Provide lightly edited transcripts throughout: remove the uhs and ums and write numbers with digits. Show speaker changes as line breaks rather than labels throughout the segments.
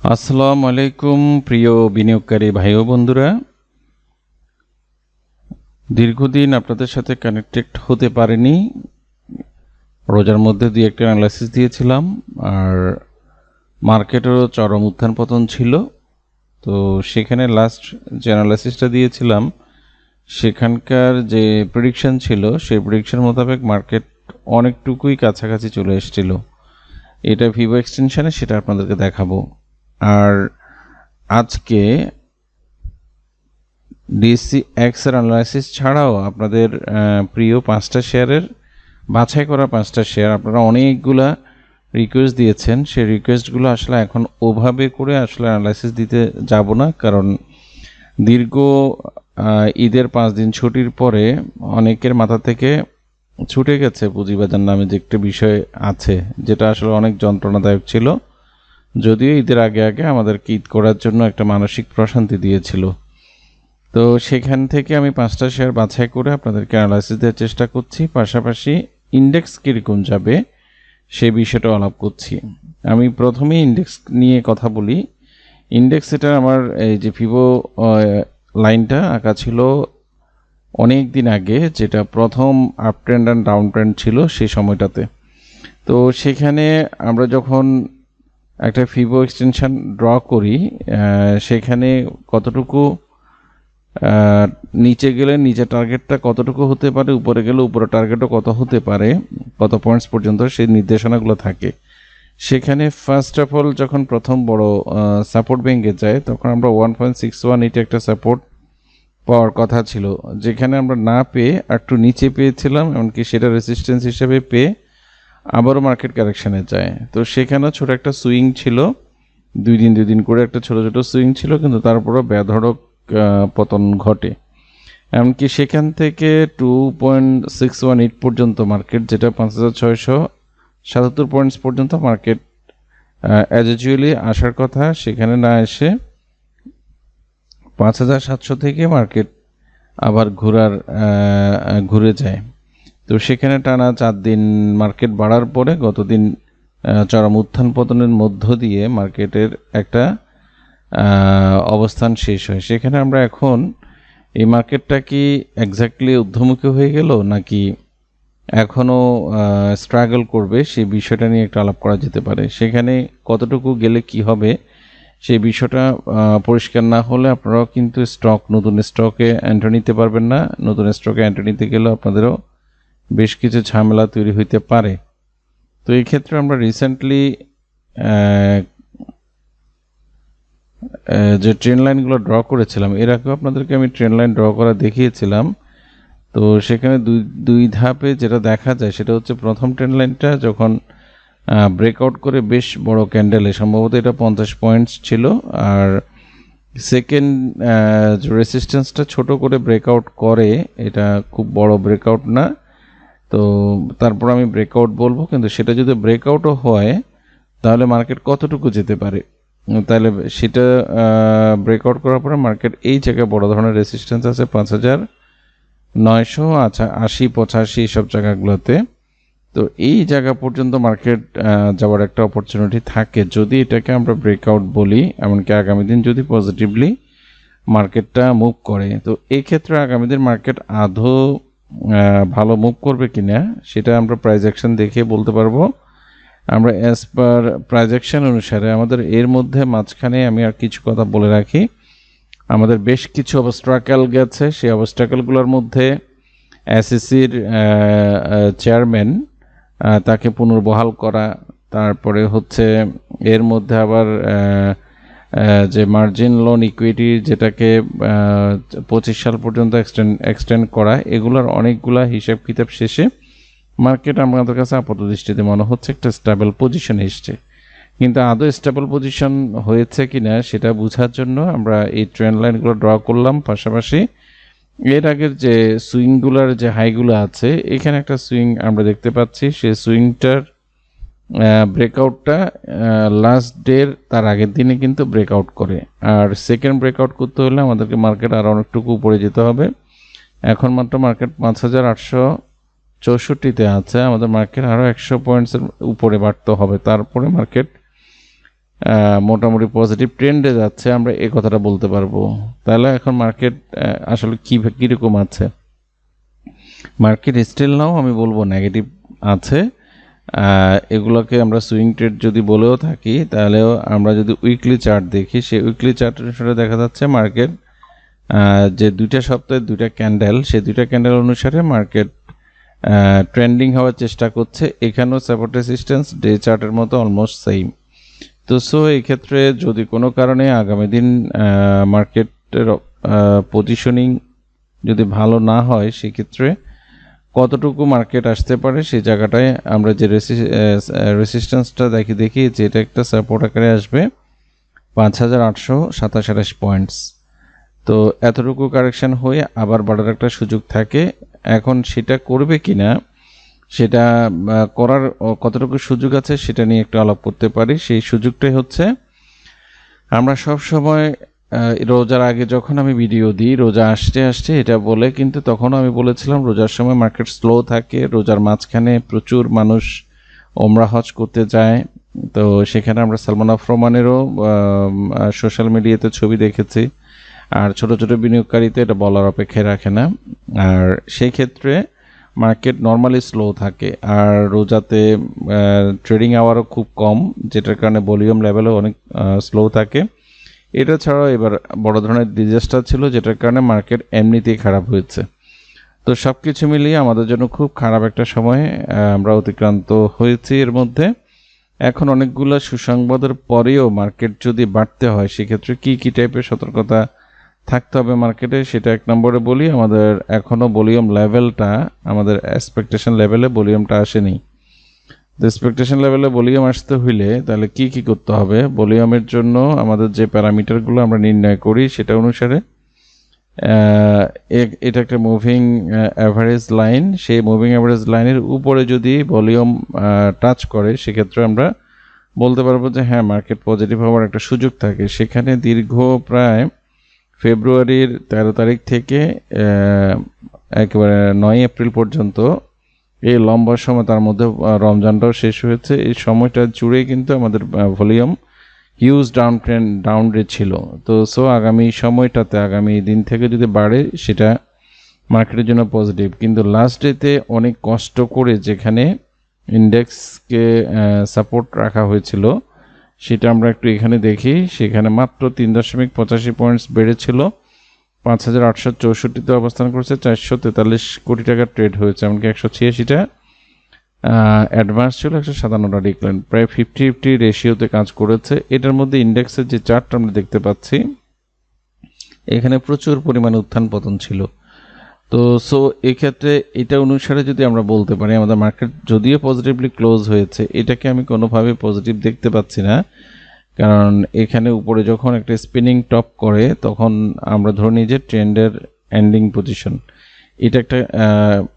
আসসালামু আলাইকুম প্রিয় বিনিয়োগকারী ভাই ও বন্ধুরা, দীর্ঘদিন আপনাদের সাথে কানেক্টেড হতে পারিনি। রোজার মধ্যে দুই একটা অ্যানালাইসিস দিয়েছিলাম, আর মার্কেটেরও চরম উত্থান পতন ছিল। তো সেখানে লাস্ট যে অ্যানালাইসিসটা দিয়েছিলাম সেখানকার যে প্রেডিকশন ছিল সেই প্রেডিকশন মোতাবেক মার্কেট অনেকটুকুই কাছাকাছি চলে এসেছিল। এটা ভিভো এক্সটেনশনে, সেটা আপনাদেরকে দেখাবো। আর আজকে ডিসিএক্স এর অ্যানালাইসিস ছাড়াও আপনাদের প্রিয় 5টা শেয়ারের বাছাই করা 5টা শেয়ার আপনারা অনেকগুলা রিকোয়েস্ট দিয়েছেন। সেই রিকোয়েস্টগুলো আসলে এখন ওভাবে করে আসলে অ্যানালাইসিস দিতে যাব না, কারণ দীর্ঘ ঈদের 5 দিন ছুটির পরে অনেকের মাথা থেকে ছুটে গেছে পুঁজিবাজার নামে যে একটা বিষয় আছে, যেটা আসলে অনেক যন্ত্রণাদায়ক ছিল। যদিও ঈদের আগে আগে আমাদেরকে ঈদ করার জন্য একটা মানসিক প্রশান্তি দিয়েছিল। তো সেখান থেকে আমি 5টা শেয়ার বাছাই করে আপনাদেরকে অ্যানালাইসিস দেওয়ার চেষ্টা করছি, পাশাপাশি ইন্ডেক্স কীরকম যাবে সেই বিষয়টা আলাপ করছি। আমি প্রথমেই ইন্ডেক্স নিয়ে কথা বলি। ইন্ডেক্স এটা আমার এই যে ভিভো লাইনটা আঁকা ছিল অনেক দিন আগে, যেটা প্রথম up trend and down trend ছিল সেই সময়টাতে। তো সেখানে আমরা যখন একটা ভিভো এক্সটেনশন ড্র করি, সেখানে কতটুকু নিচে গেলে নিচে টার্গেটটা কতটুকু হতে পারে, উপরে গেলে উপরে টার্গেটও কত হতে পারে, কত পয়েন্টস পর্যন্ত, সেই নির্দেশনাগুলো থাকে। সেখানে ফার্স্ট অফ অল যখন প্রথম বড় সাপোর্ট ভেঙে যায় তখন আমরা 1.61 এটা একটা সাপোর্ট পাওয়ার কথা ছিল, যেখানে আমরা না পেয়ে একটু নিচে পেয়েছিলাম, এমনকি সেটা রেসিস্ট্যান্স হিসেবে পেয়ে আবারও মার্কেট কারেকশানে যায়। তো সেখানেও ছোট একটা সুইং ছিল, দুই দিন করে একটা ছোট ছোট সুইং ছিল, কিন্তু তারপরও বেধড়ক পতন ঘটে। এমনকি সেখান থেকে 2.618 পর্যন্ত মার্কেট, যেটা 5677 পয়েন্টস পর্যন্ত মার্কেট অ্যাজ ইউজুয়ালি আসার কথা, সেখানে না এসে 5700 থেকে মার্কেট আবার ঘুরে যায়। তো সেখানে টানা 4 দিন মার্কেট বাড়ার পরে গতদিন চরম উত্থান পতনের মধ্য দিয়ে মার্কেটের একটা অবস্থান শেষ হয়। সেখানে আমরা এখন এই মার্কেটটা কি এক্স্যাক্টলি ঊর্ধ্বমুখী হয়ে গেল নাকি এখনও স্ট্রাগল করবে, সেই বিষয়টা নিয়ে একটা আলাপ করা যেতে পারে। সেখানে কতটুকু গেলে কি হবে সেই বিষয়টা পরিষ্কার না হলে আপনারাও কিন্তু নতুন স্টকে এন্ট্রি নিতে পারবেন না। নতুন স্টকে এন্ট্রি নিতে গেলেও আপনাদেরও বেশ কিছু ঝামেলা তৈরি হইতে পারে। তো এই ক্ষেত্রে আমরা রিসেন্টলি যে ট্রেন লাইনগুলো ড্র করেছিলাম, এর আগেও আপনাদেরকে আমি ট্রেন লাইন ড্র করা দেখিয়েছিলাম। তো সেখানে দুই ধাপে যেটা দেখা যায় সেটা হচ্ছে, প্রথম ট্রেন লাইনটা যখন ব্রেকআউট করে বেশ বড় ক্যান্ডেলে, সম্ভবত এটা 50 পয়েন্টস ছিল, আর সেকেন্ড রেসিস্ট্যান্সটা ছোট করে ব্রেকআউট করে, এটা খুব বড় ব্রেকআউট না। তো তারপর আমি ব্রেকআউট বলবো, কিন্তু সেটা যদি ব্রেকআউটও হয় তাহলে মার্কেট কতটুকু যেতে পারে, তাহলে সেটা ব্রেকআউট করার পরে মার্কেট এই জায়গায় বড় ধরনের রেসিস্ট্যান্স আছে 5900, আচ্ছা 80-85 এইসব জায়গাগুলোতে। তো এই জায়গা পর্যন্ত মার্কেট যাওয়ার একটা অপরচুনিটি থাকে যদি এটাকে আমরা ব্রেকআউট বলি, এমনকি আগামী দিন যদি পজিটিভলি মার্কেটটা মুভ করে। তো এই ক্ষেত্রে আগামী দিন মার্কেট আদৌ ভালো মুভ করবে কিনা সেটা আমরা প্রাইস অ্যাকশন দেখে বলতে পারবো। আমরা অ্যাজ পার প্রাইস অ্যাকশন অনুসারে আমাদের এর মধ্যে মাঝখানে আমি আর কিছু কথা বলে রাখি, আমাদের বেশ কিছু অবস্ট্রাকেল গেছে। সেই অবস্ট্রাকেলগুলোর মধ্যে এসএসসির চেয়ারম্যান তাকে পুনর্বহাল করা, তারপরে হচ্ছে এর মধ্যে আবার যে মার্জিন লোন ইকুইটি যেটাকে 25 সাল পর্যন্ত এক্সটেন্ড করা, এগুলোর অনেকগুলা হিসাব কিতাব শেষে মার্কেট আমাদের কাছে আপাত দৃষ্টিতে মনে হচ্ছে একটা স্টেবল পজিশন এসছে। কিন্তু আদৌ স্টেবল পজিশন হয়েছে কিনা সেটা বোঝার জন্য আমরা এই ট্রেন্ড লাইনগুলো ড্র করলাম। পাশাপাশি এর আগের যে সুইংগুলার যে হাইগুলো আছে, এখানে একটা সুইং আমরা দেখতে পাচ্ছি, সেই সুইংটার ব্রেকআউটটা লাস্ট ডের তার আগের দিনে কিন্তু ব্রেকআউট করে। আর সেকেন্ড ব্রেকআউট করতে হলে আমাদেরকে মার্কেট আরও অনেকটুকু উপরে যেতে হবে। এখন মাত্র মার্কেট 5864-তে আছে, আমাদের মার্কেট আরও 100 পয়েন্টসের উপরে বাড়তে হবে, তারপরে মার্কেট মোটামুটি পজিটিভ ট্রেন্ডে যাচ্ছে, আমরা এই কথাটা বলতে পারবো। তাহলে এখন মার্কেট আসলে কীরকম আছে? মার্কেট স্টিল নাও আমি বলবো নেগেটিভ আছে। এগুলোকে আমরা সুইং ট্রেড যদি বলেও থাকি, তাহলেও আমরা যদি উইকলি চার্ট দেখি, সেই উইকলি চার্ট অনুসারে দেখা যাচ্ছে মার্কেট যে 2টা সপ্তাহে 2টা ক্যান্ডেল, সেই 2টা ক্যান্ডেল অনুসারে মার্কেট ট্রেন্ডিং হওয়ার চেষ্টা করছে। এখানেও সাপোর্ট রেজিস্ট্যান্স ডে চার্টের মতো অলমোস্ট সেম। তো সো এই ক্ষেত্রে যদি কোনো কারণে আগামী দিন মার্কেটের পজিশনিং যদি ভালো না হয়, সেক্ষেত্রে কতটুকু মার্কেট আসতে পারে সেই জায়গাটায় আমরা যে রেসিস্ট্যান্সটা দেখিয়েছি, এটা একটা সাপোর্ট আকারে আসবে 5827 পয়েন্টস। তো এতটুকু কারেকশন হয়ে আবার বাড়ার একটা সুযোগ থাকে। এখন সেটা করবে কিনা, সেটা করার কতটুকু সুযোগ আছে সেটা নিয়ে একটু আলাপ করতে পারি। সেই সুযোগটাই হচ্ছে, আমরা সব সময় রোজার আগে যখন আমি ভিডিও দিই, রোজা আসতে এটা বলে, কিন্তু তখন আমি বলেছিলাম রোজার সময় মার্কেট স্লো থাকে, রোজার মাঝখানে প্রচুর মানুষ ওমরা হজ করতে যায়। তো সেখানে আমরা সালমান আফ রহমানেরও সোশ্যাল মিডিয়াতে ছবি দেখেছি, আর ছোট ছোট বিনিয়োগকারীতে এটা বলার অপেক্ষায় রাখে না। আর সেই ক্ষেত্রে মার্কেট নর্মালি স্লো থাকে, আর রোজাতে ট্রেডিং আওয়ারও খুব কম, যেটার কারণে ভলিউম লেভেলও অনেক স্লো থাকে। এটা ছাড়াও এবার বড় ধরনের ডিজাস্টার ছিল, যেটার কারণে মার্কেট এমনিতেই খারাপ হয়েছে। তো সব কিছু মিলিয়ে আমাদের জন্য খুব খারাপ একটা সময় আমরা অতিক্রান্ত হয়েছি এর মধ্যে। এখন অনেকগুলো সুসংবাদের পরেও মার্কেট যদি বাড়তে হয়, সেক্ষেত্রে কি টাইপের সতর্কতা থাকতে হবে মার্কেটে, সেটা এক নম্বরে বলি। আমাদের এখনও ভলিউম লেভেলটা, আমাদের এক্সপেকটেশন লেভেলে ভলিউমটা আসেনি। তো এক্সপেকটেশন লেভেলে ভলিউম আসতে হইলে তাহলে কি করতে হবে? ভলিউমের জন্য আমাদের যে প্যারামিটারগুলো আমরা নির্ণয় করি, সেটা অনুসারে এটা একটা মুভিং অ্যাভারেজ লাইন। সেই মুভিং অ্যাভারেজ লাইনের উপরে যদি ভলিউম টাচ করে, সেক্ষেত্রে আমরা বলতে পারবো যে হ্যাঁ, মার্কেট পজিটিভ হওয়ার একটা সুযোগ থাকে। সেখানে দীর্ঘ প্রায় ফেব্রুয়ারির 13 তারিখ থেকে একেবারে 9 এপ্রিল পর্যন্ত এই লম্বা সময়, তার মধ্যে রমজানটাও শেষ হয়েছে, এই সময়টা জুড়েই কিন্তু আমাদের ভলিউম হিউজ ডাউন রেট ছিল। তো সো আগামী সময়টাতে, আগামী দিন থেকে যদি বাড়ে, সেটা মার্কেটের জন্য পজিটিভ। কিন্তু লাস্ট ডেতে অনেক কষ্ট করে যেখানে ইন্ডেক্সকে সাপোর্ট রাখা হয়েছিল, সেটা আমরা একটু এখানে দেখি। সেখানে মাত্র 3.85 পয়েন্টস বেড়েছিল, 5864-তে অবস্থান করছে, 443 কোটি টাকার ট্রেড হয়েছে, এমনকি 186টা অ্যাডভান্স ছিল, 157টা ডিক্লাইন, প্রায় 50-50 রেশিওতে কাজ করেছে। এটার মধ্যে ইন্ডেক্সের যে চার্টটা আমরা দেখতে পাচ্ছি, এখানে প্রচুর পরিমাণে উত্থান পতন ছিল। তো সো এক্ষেত্রে এটা অনুসারে যদি আমরা বলতে পারি, আমাদের মার্কেট যদিও পজিটিভলি ক্লোজ হয়েছে, এটাকে আমি কোনোভাবে পজিটিভ দেখতে পাচ্ছি না। কারণ এখানে উপরে যখন একটা স্পিনিং টপ করে, তখন আমরা ধরে নিই যে ট্রেন্ডের এন্ডিং পজিশন, এটা একটা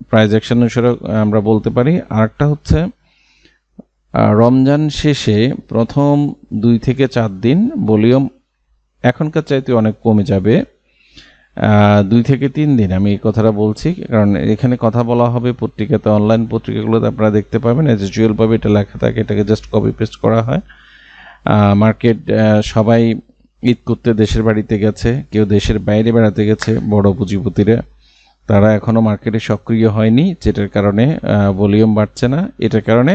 প্রাইস অ্যাকশন অনুসারে আমরা বলতে পারি। আরেকটা হচ্ছে রমজান শেষে প্রথম 2 থেকে 4 দিন ভলিউম এখনকার চাইতে অনেক কমে যাবে। 2 থেকে 3 দিন আমি এই কথাটা বলছি, কারণ এখানে কথা বলা হবে পত্রিকাতে, অনলাইন পত্রিকাগুলোতে আপনারা দেখতে পাবেন, এজ ইউজুয়ালভাবে এটা লেখা থাকে, এটাকে জাস্ট কপি পেস্ট করা হয়। মার্কেট সবাই ঈদ করতে দেশের বাড়িতে গেছে, কেউ দেশের বাইরে বেড়াতে গেছে, বড় পুঁজিপতিরা, তারা এখনও মার্কেটে সক্রিয় হয়নি, যেটার কারণে ভলিউম বাড়ছে না। এটার কারণে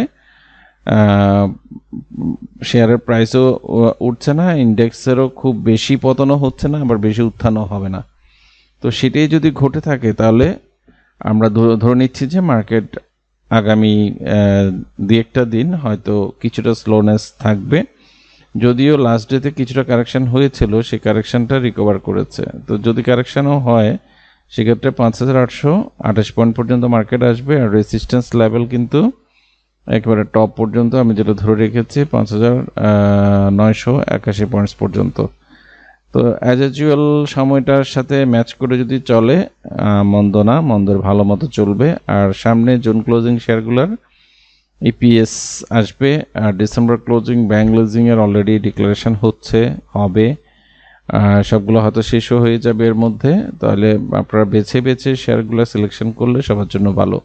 শেয়ারের প্রাইসও উঠছে না, ইন্ডেক্সেরও খুব বেশি পতনও হচ্ছে না, আবার বেশি উত্থানও হবে না। তো সেটাই যদি ঘটে থাকে, তাহলে আমরা ধরে নিচ্ছি যে মার্কেট আগামী 2-1টা দিন হয়তো কিছুটা স্লোনেস থাকবে। যদিও লাস্ট ডেতে কিছুটা কারেকশন হয়েছিল, সেই কারেকশনটা রিকভার করেছে। তো যদি কারেকশনও হয়, সেক্ষেত্রে 5828 পয়েন্ট পর্যন্ত মার্কেট আসবে। আর রেসিস্ট্যান্স লেভেল কিন্তু একেবারে টপ পর্যন্ত আমি যেটা ধরে রেখেছি, 5981 পয়েন্টস পর্যন্ত। তো অ্যাজ ইউজুয়াল সময়টার সাথে ম্যাচ করে যদি চলে, মন্দ না, মন্দের ভালো মতো চলবে। আর সামনে জুন ক্লোজিং শেয়ারগুলোর ইপিএস আসবে, আর ডিসেম্বর ক্লোজিং ব্যাংক লিজিংয়ের অলরেডি ডিক্লারেশন হবে, সবগুলো হয়তো শেষও হয়ে যাবে এর মধ্যে। তাহলে আপনারা বেছে শেয়ারগুলো সিলেকশন করলে সবার জন্য ভালো।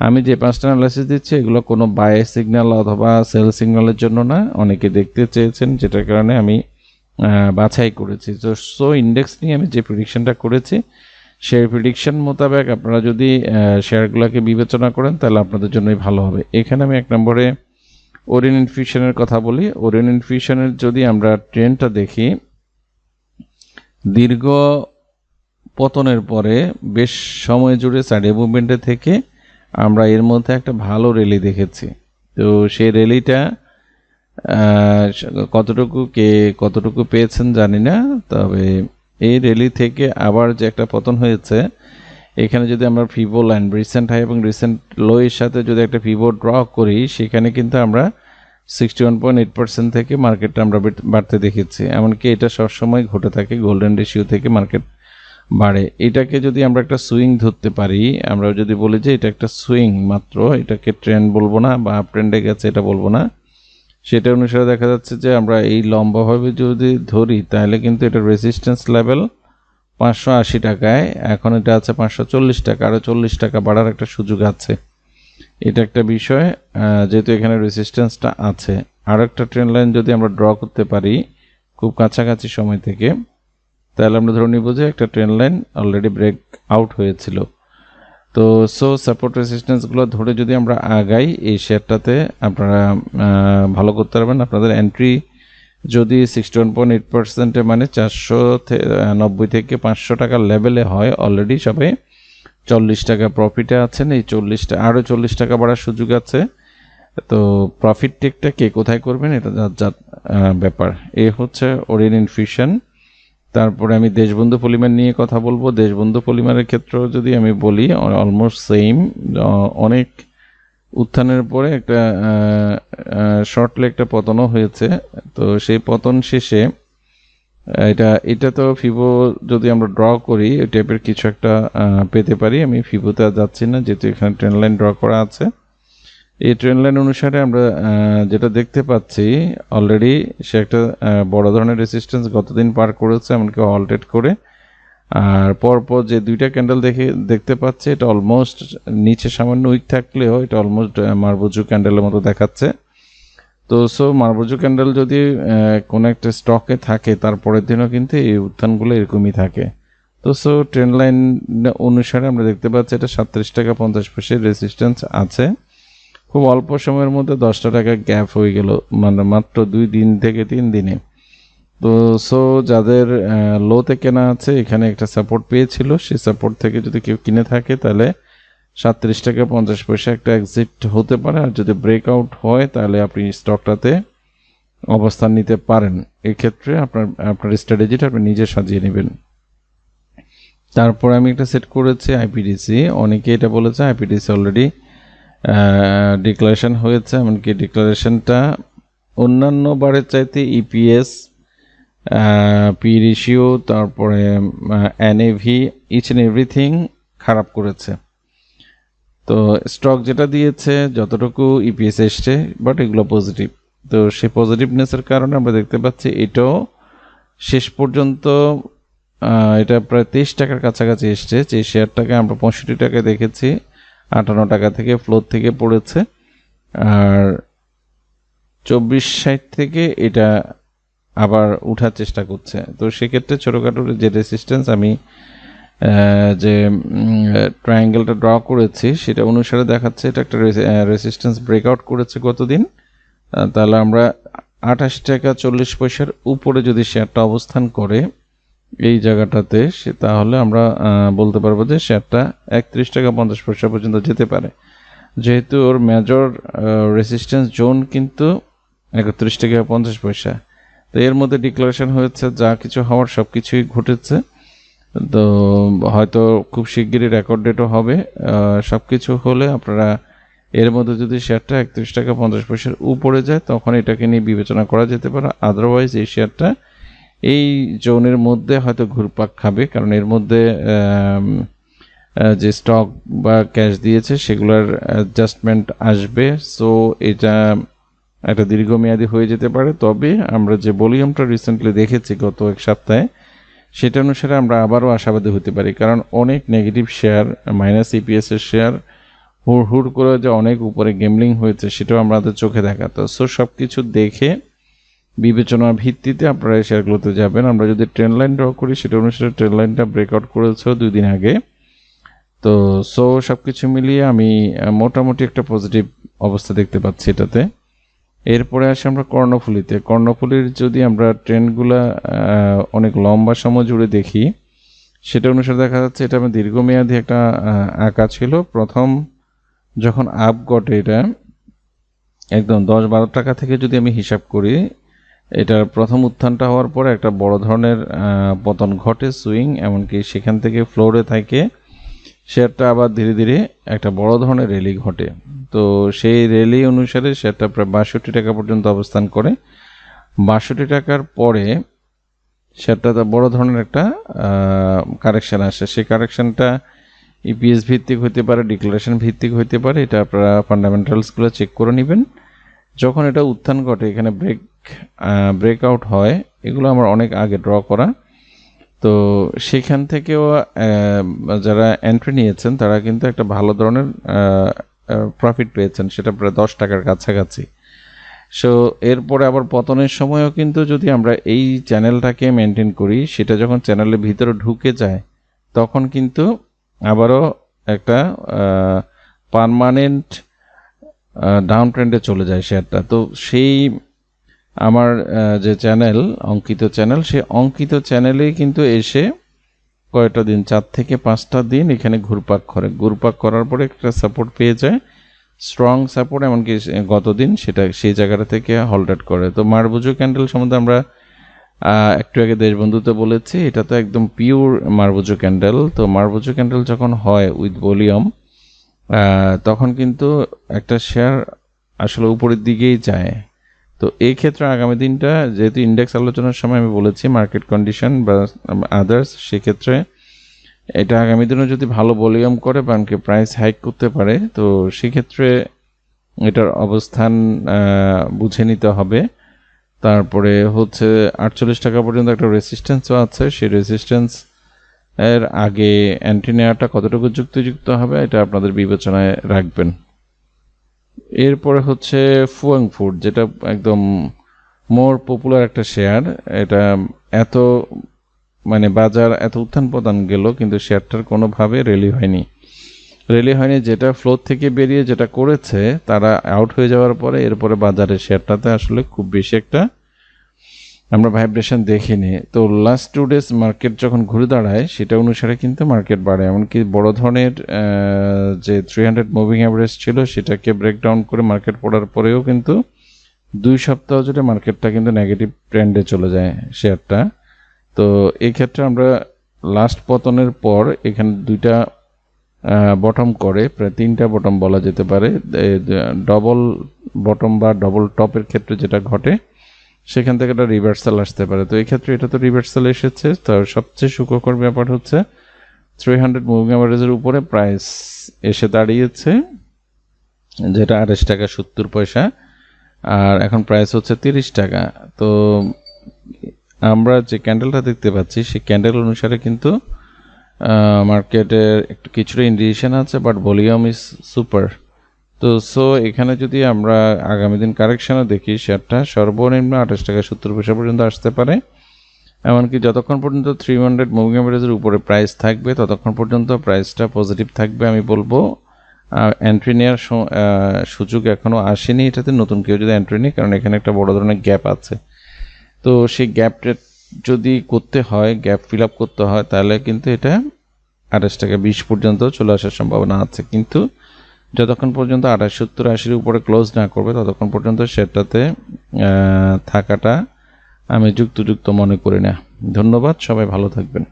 আমি যে 5টা অ্যানালাইসিস দিচ্ছি এগুলো কোনো বাই সিগন্যাল অথবা সেল সিগন্যালের জন্য না, অনেকে দেখতে চেয়েছেন, যেটার কারণে আমি বাছাই করেছি। তো সো ইন্ডেক্স নিয়ে আমি যে প্রেডিকশনটা করেছি সেই প্রেডিকশন মোতাবেক আপনারা যদি শেয়ারগুলোকে বিবেচনা করেন তাহলে আপনাদের জন্যই ভালো হবে। এখানে আমি 1 নম্বরে ওরিয়ন ইনফিউশনের কথা বলি। ওরিয়ন ইনফিউশনের যদি আমরা ট্রেন্ডটা দেখি, দীর্ঘ পতনের পরে বেশ সময় জুড়ে সাইড মুভমেন্টে থেকে আমরা এর মধ্যে একটা ভালো র্যালি দেখেছি। তো সেই র্যালিটা কতটুকু পেয়েছেন জানি না, তবে এই র্যালি থেকে আবার যে একটা পতন হয়েছে, এখানে যদি আমরা ফিভো লাইন রিসেন্ট হাই এবং রিসেন্ট লো এর সাথে যদি একটা ফিভো ড্র করি, সেখানে কিন্তু আমরা 61.8% থেকে মার্কেটটা আমরা বাড়তে দেখেছি। এমনকি এটা সবসময় ঘটে থাকে, গোল্ডেন রেশিও থেকে মার্কেট বাড়ে। এটাকে যদি আমরা একটা সুইং ধরতে পারি, আমরা যদি বলি যে এটা একটা সুইং মাত্র, এটাকে ট্রেন্ড বলবো না বা আপ ট্রেন্ডে গেছে এটা বলবো না, সেটা অনুসারে দেখা যাচ্ছে যে আমরা এই লম্বাভাবে যদি ধরি তাহলে কিন্তু এটা রেজিস্ট্যান্স লেভেল 580 টাকায়, এখন এটা আছে 540 টাকা, আরও 40 টাকা বাড়ার একটা সুযোগ আছে। এটা একটা বিষয়, যেহেতু এখানে রেজিস্ট্যান্সটা আছে। আর একটা ট্রেন্ড লাইন যদি আমরা ড্র করতে পারি খুব কাছাকাছি সময় থেকে, তাহলে আমরা ধরে নিব যে একটা trend line already break out হয়েছিল। তো সো সাপোর্ট রেজিস্ট্যান্সগুলো ধরে যদি আমরা আগাই, এই শেয়ারটাতে আপনারা ভালো করতে পারবেন। আপনাদের এন্ট্রি যদি 61.8% মানে 490 থেকে 500 টাকার লেভেলে হয়, অলরেডি সবাই 40 টাকা প্রফিটে আছেন। এই 40টা আরও 40 টাকা বাড়ার সুযোগ আছে। তো প্রফিট টেকটা কে কোথায় করবেন এটা যার ব্যাপার। এ হচ্ছে ওরিয়ন ইনফিউশন। তারপরে আমি দেশবন্ধু পলিমার নিয়ে কথা বলবো। দেশবন্ধু পলিমারের ক্ষেত্রেও যদি আমি বলি অলমোস্ট সেম, অনেক উত্থানের পরে একটা শর্টলি একটা পতনও হয়েছে। তো সেই পতন শেষে এটা তো ফিভো যদি আমরা ড্র করি ওই টাইপের কিছু একটা পেতে পারি। আমি ফিভোতে আর যাচ্ছি না, যেহেতু এখানে ট্রেন্ড লাইন ড্র করা আছে। এই ট্রেন্ড লাইন অনুসারে আমরা যেটা দেখতে পাচ্ছি, অলরেডি সে একটা বড় ধরনের রেজিস্ট্যান্স গতদিন পার করেছে, এমনকি অলটেড করে। আর পরপর যে দুইটা ক্যান্ডেল দেখতে পাচ্ছি, এটা অলমোস্ট নিচে সামান্য উইক থাকলেও এটা অলমোস্ট মারবুজু ক্যান্ডেলের মতো দেখাচ্ছে। তো সো মারবুজু ক্যান্ডেল যদি কোনো একটা স্টকে থাকে, তারপরের দিনও কিন্তু এই উত্থানগুলো এরকমই থাকে। তো সো ট্রেন্ড লাইন অনুসারে আমরা দেখতে পাচ্ছি এটা 37 টাকা 50 পয়সার রেজিস্ট্যান্স আছে। খুব অল্প সময়ের মধ্যে 10টা টাকা গ্যাপ হয়ে গেল, মানে মাত্র 2 দিন থেকে 3 দিনে। তো সো যাদের লোতে কেনা আছে, এখানে একটা সাপোর্ট পেয়েছিল, সেই সাপোর্ট থেকে যদি কেউ কিনে থাকে তাহলে 37 টাকা 50 পয়সা একটা এক্সিট হতে পারে। আর যদি ব্রেকআউট হয় তাহলে আপনি স্টকটাতে অবস্থান নিতে পারেন। এক্ষেত্রে আপনার স্ট্র্যাটেজিটা আপনি নিজে সাজিয়ে নেবেন। তারপর আমি একটা সেট করেছি আইপিডিসি। অনেকে এটা বলেছে আইপিডিসি অলরেডি ডিক্লারেশন হয়েছে, এমনকি ডিক্লারেশনটা অন্যান্য বারের চাইতে ইপিএস, পি রেশিও, তারপরে এনএভি, ইচ অ্যান্ড এভরিথিং খারাপ করেছে। তো স্টক যেটা দিয়েছে যতটুকু ইপিএস এসছে, বাট এগুলো পজিটিভ। তো সেই পজিটিভনেসের কারণে আমরা দেখতে পাচ্ছি এটাও শেষ পর্যন্ত এটা প্রায় 23 টাকার কাছাকাছি এসছে। যে শেয়ারটাকে আমরা 65 টাকায় দেখেছি, 58 টাকা থেকে ফ্লোর থেকে পড়েছে। আর 24.60 থেকে এটা আবার উঠার চেষ্টা করছে। তো সেক্ষেত্রে ছোটোখাটো যে রেসিস্ট্যান্স আমি যে ট্রায়াঙ্গেলটা ড্র করেছি সেটা অনুসারে দেখাচ্ছে এটা একটা রেসিস্ট্যান্স ব্রেকআউট করেছে গতদিন। তাহলে আমরা 28 টাকা 40 পয়সার উপরে যদি শেয়ারটা অবস্থান করে এই জায়গাটাতে, তাহলে আমরা বলতে পারবো যে শেয়ারটা 31 টাকা 50 পয়সা পর্যন্ত যেতে পারে। যেহেতু ওর মেজর রেসিস্ট্যান্স জোন কিন্তু 31 টাকা 50 পয়সা। তো এর মধ্যে ডিক্লারেশন হয়েছে, যা কিছু হওয়ার সব কিছুই ঘটেছে। তো হয়তো খুব শিগগিরই রেকর্ড ডেটও হবে। সব কিছু হলে আপনারা এর মধ্যে যদি শেয়ারটা 31 টাকা 50 পয়সার উপরে যায় তখন এটাকে নিয়ে বিবেচনা করা যেতে পারে। আদারওয়াইজ এই শেয়ারটা এই জোনের মধ্যে হয়তো ঘুরপাক খাবে, কারণ এর মধ্যে যে স্টক বা ক্যাশ দিয়েছে সেগুলোর অ্যাডজাস্টমেন্ট আসবে। সো এটা একটা দীর্ঘমেয়াদী হয়ে যেতে পারে। তবে আমরা যে ভলিউমটা রিসেন্টলি দেখেছি গত এক সপ্তাহে, সেটা অনুসারে আমরা আবারও আশাবাদী হতে পারি, কারণ অনেক নেগেটিভ শেয়ার, মাইনাস ইপিএস এর শেয়ার হুড় করে যে অনেক উপরে গেমলিং হয়েছে সেটাও আমাদের চোখে দেখা। তো সো সব কিছু দেখে বিবেচনার ভিত্তিতে আপনারা এই শেয়ারগুলোতে যাবেন। আমরা যদি ট্রেন্ড লাইন ড্র করি সেটা অনুসারে ট্রেন্ড লাইনটা ব্রেকআউট করেছে 2 দিন আগে। তো সো সব কিছু মিলিয়ে আমি মোটামুটি একটা পজিটিভ অবস্থা দেখতে পাচ্ছি এটাতে। এরপরে আসি আমরা কর্ণফুলীতে। কর্ণফুলীর যদি আমরা ট্রেন্ডগুলা অনেক লম্বা সময় জুড়ে দেখি সেটা অনুসারে দেখা যাচ্ছে এটা আমার দীর্ঘমেয়াদী একটা আঁকা ছিল। প্রথম যখন আপ ঘটে এটা একদম 10-12 টাকা থেকে যদি আমি হিসাব করি, এটার প্রথম উত্থানটা হওয়ার পরে একটা বড় ধরনের পতন ঘটে, সুইং, এমনকি সেখান থেকে ফ্লোরে থাকে শেয়ারটা আবার ধীরে ধীরে একটা বড় ধরনের র্যালি ঘটে। তো সেই র্যালি অনুসারে শেয়ারটা প্রায় 62 টাকা পর্যন্ত অবস্থান করে। 62 টাকার পরে শেয়ারটাতে বড় ধরনের একটা কারেকশন আসে। সেই কারেকশনটা ইপিএস ভিত্তিক হতে পারে, ডিক্লারেশন ভিত্তিক হতে পারে, এটা আপনারা ফান্ডামেন্টালসগুলো চেক করে নেবেন। যখন এটা উত্থান ঘটে, এখানে ব্রেকআউট হয়, এগুলো আমার অনেক আগে ড্র করা। তো সেখান থেকেও যারা এন্ট্রি নিয়েছেন তারা কিন্তু একটা ভালো ধরনের প্রফিট পেয়েছেন, সেটা প্রায় 10 টাকার কাছাকাছি। সো এরপরে আবার পতনের সময়ও কিন্তু যদি আমরা এই চ্যানেলটাকে মেনটেন করি, সেটা যখন চ্যানেলের ভিতরে ঢুকে যায় তখন কিন্তু আবারও একটা পার্মানেন্ট ডাউন ট্রেন্ডে চলে যায় শেয়ারটা। তো সেই আমার যে চ্যানেল, অঙ্কিত চ্যানেল, সেই অঙ্কিত চ্যানেলেই কিন্তু এসে কয়েকটা দিন, 4 থেকে 5টা দিন এখানে ঘুরপাক করার পরে একটা সাপোর্ট পেয়ে যায়, স্ট্রং সাপোর্ট, এমনকি গতদিন সেটা সেই জায়গাটা থেকে হোল্ড করে। তো মারবুজো ক্যান্ডেল সম্বন্ধে আমরা একটু আগে দেশবন্ধুতে বলেছি, এটা তো একদম পিওর মারবুজো ক্যান্ডেল। তো মারবুজো ক্যান্ডেল যখন হয় উইথ ভলিউম, তখন কিন্তু একটা শেয়ার আসলে উপরের দিকেই যায়। তো এই ক্ষেত্রে আগামী দিনটা যেহেতু ইন্ডেক্স আলোচনার সময় আমি বলেছি মার্কেট কন্ডিশন বা আদার্স, সেক্ষেত্রে এটা আগামী দিনে যদি ভালো ভলিউম করে বা প্রাইস হাইক করতে পারে, তো সেক্ষেত্রে এটার অবস্থান বুঝে নিতে হবে। তারপরে হচ্ছে 48 টাকা পর্যন্ত একটা রেসিস্ট্যান্সও আছে, সেই রেসিস্ট্যান্স এর আগে এন্ট্রি নেওয়াটা কতটুকু যুক্তিযুক্ত হবে এটা আপনাদের বিবেচনায় রাখবেন। এরপরে হচ্ছে ফুয়াং ফুড, যেটা একদম মোর পপুলার একটা শেয়ার। এটা এত বাজার এত উত্থান পতন গেল কিন্তু শেয়ারটার কোনোভাবে র্যালি হয়নি। যেটা ফ্লোর থেকে বেরিয়ে যেটা করেছে, তারা আউট হয়ে যাওয়ার পরে এরপরে বাজারে শেয়ারটাতে আসলে খুব বেশি একটা আমরা ভাইব্রেশন দেখিনি। তো লাস্ট 2 ডেজ মার্কেট যখন ঘুরে দাঁড়ায় সেটা অনুসারে কিন্তু মার্কেট বাড়ে, এমনকি বড় ধরনের যে 300 মুভিং অ্যাভারেজ ছিল সেটাকে ব্রেকডাউন করে মার্কেট পড়ার পরেও কিন্তু 2 সপ্তাহ জুড়ে মার্কেটটা কিন্তু নেগেটিভ ট্রেন্ডে চলে যায় শেয়ারটা। তো এই ক্ষেত্রে আমরা লাস্ট পতনের পর এখানে 2টা বটম করে, প্রায় 3টা বটম বলা যেতে পারে। ডবল বটম বা ডবল টপের ক্ষেত্রে যেটা ঘটে সেখান থেকে একটা রিভার্সাল আসতে পারে। তো এই ক্ষেত্রে এটা তো রিভার্সাল এসেছে। তো সবচেয়ে সুখকর ব্যাপার হচ্ছে 300 মুভিং অ্যাভারেজের উপরে প্রাইস এসে দাঁড়িয়েছে, যেটা 28 টাকা 70 পয়সা, আর এখন প্রাইস হচ্ছে 30 টাকা। তো আমরা যে ক্যান্ডেলটা দেখতে পাচ্ছি সেই ক্যান্ডেল অনুসারে কিন্তু মার্কেটের একটু কিছুটা ইন্ডিকেশন আছে, বাট ভলিউম ইজ সুপার। তো সো এখানে যদি আমরা আগামী দিন কারেকশনও দেখি, শেয়ারটা সর্বনিম্ন 28 টাকা 70 পয়সা পর্যন্ত আসতে পারে। এমনকি যতক্ষণ পর্যন্ত 300 মুভিং অ্যাভারেজের উপরে প্রাইস থাকবে ততক্ষণ পর্যন্ত প্রাইসটা পজিটিভ থাকবে। আমি বলবো এন্ট্রি নেওয়ার সুযোগ এখনও আসেনি এটাতে, নতুন কেউ যদি এন্ট্রি নেই, কারণ এখানে একটা বড় ধরনের গ্যাপ আছে। তো সেই গ্যাপটা যদি করতে হয়, গ্যাপ ফিল আপ করতে হয়, তাহলে কিন্তু এটা 28 টাকা 20 পর্যন্ত চলে আসার সম্ভাবনা আছে। কিন্তু যতক্ষণ পর্যন্ত 28, 70, 80-এর উপরে ক্লোজ না করবে ততক্ষণ পর্যন্ত সেটাতে থাকাটা আমি যুক্ত মনে করি না। ধন্যবাদ, সবাই ভালো থাকবেন।